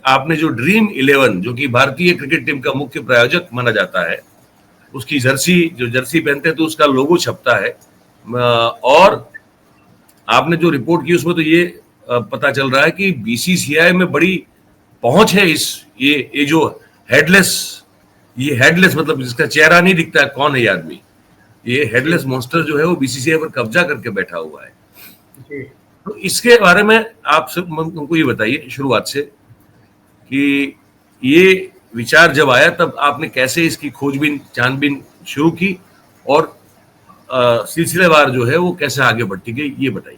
आपने जो ड्रीम 11 जो कि भारतीय क्रिकेट टीम का मुख्य प्रायोजक माना जाता है, उसकी जर्सी पहनते हैं तो उसका लोगो छपता है। और आपने जो रिपोर्ट की उसमें तो ये पता चल रहा है कि बीसीसीआई में बड़ी पहुंच है इस ये जो हेडलेस मतलब जिसका चेहरा नहीं दिखता है कौन है ये आदमी, ये हेडलेस मॉन्स्टर जो है वो बीसीसीआई पर कब्जा करके बैठा हुआ है। तो इसके बारे में आप सब हमको ये बताइए शुरुआत से कि ये विचार जब आया तब आपने कैसे इसकी खोजबीन छानबीन शुरू की और सिलसिलेवार जो है वो कैसे आगे बढ़ती गई, ये बताइए।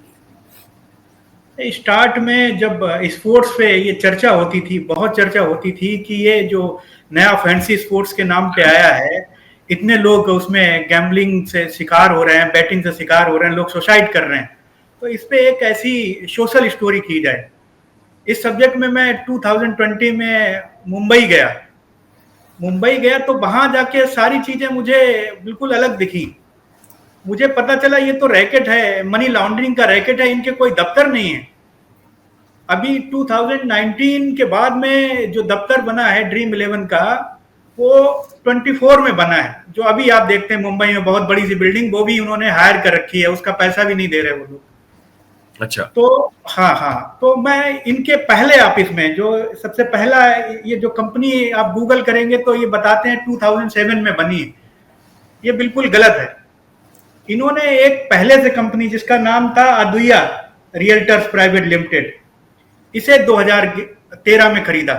स्टार्ट में जब स्पोर्ट्स पे ये चर्चा होती थी, बहुत चर्चा होती थी कि ये जो नया फैंसी स्पोर्ट्स के नाम पे आया है, इतने लोग उसमें गैम्बलिंग से शिकार हो रहे हैं, बैटिंग से शिकार हो रहे हैं, लोग सुसाइड कर रहे हैं, तो इस पे एक ऐसी सोशल स्टोरी की जाए। इस सब्जेक्ट में मैं 2020 में मुंबई गया तो वहां जाके सारी चीजें मुझे बिल्कुल अलग दिखी। मुझे पता चला ये तो रैकेट है, मनी लॉन्ड्रिंग का रैकेट है, इनके कोई दफ्तर नहीं है। अभी 2019 के बाद में जो दफ्तर बना है ड्रीम 11 का, वो 24 में बना है, जो अभी आप देखते हैं मुंबई में बहुत बड़ी सी बिल्डिंग, वो भी उन्होंने हायर कर रखी है, उसका पैसा भी नहीं दे रहे वो लोग। अच्छा। तो हाँ, तो मैं इनके पहले ऑफिस में, जो सबसे पहला ये जो कंपनी आप गूगल करेंगे तो ये बताते हैं 2007 में बनी है, ये बिल्कुल गलत है। इन्होंने एक पहले से कंपनी जिसका नाम था अदुया रियल्टर्स प्राइवेट लिमिटेड, इसे 2013 में खरीदा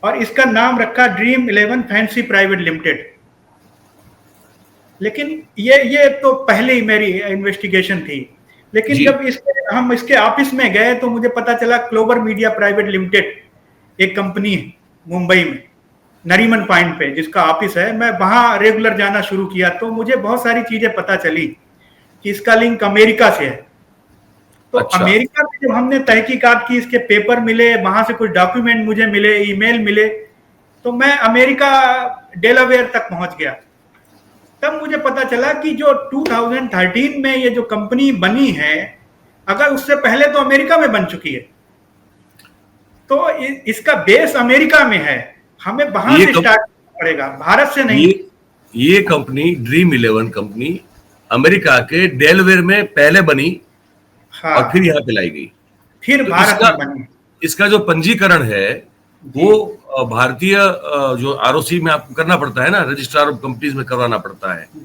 और इसका नाम रखा ड्रीम 11 फैंसी प्राइवेट लिमिटेड। लेकिन ये तो पहले ही मेरी इन्वेस्टिगेशन थी। लेकिन जब हम इसके ऑफिस में गए तो मुझे पता चला क्लोवर मीडिया प्राइवेट लिमिटेड एक कंपनी है मुंबई में, नरीमन पॉइंट पे जिसका ऑफिस है। मैं वहां रेगुलर जाना शुरू किया तो मुझे बहुत सारी चीजें पता चली कि इसका लिंक अमेरिका से है। तो अच्छा। अमेरिका में जब हमने तहकीकात की, इसके पेपर मिले, वहां से कुछ डॉक्यूमेंट मुझे मिले, ईमेल मिले, तो मैं अमेरिका डेलावेयर तक पहुंच गया। तब मुझे पता चला कि जो 2013 में ये जो कंपनी बनी है, अगर उससे पहले तो अमेरिका में बन चुकी है, तो इसका बेस अमेरिका में है, हमें वहां से स्टार्ट करना पड़ेगा, भारत से नहीं। ये कंपनी ड्रीम 11 कंपनी अमेरिका के डेलावेयर में पहले बनी। हाँ। और फिर यहाँ पे लाई गई, फिर तो भारत में बनी। इसका जो पंजीकरण है वो भारतीय जो आरओसी में आपको करना पड़ता है ना, रजिस्ट्रार ऑफ कंपनीज में करवाना पड़ता है।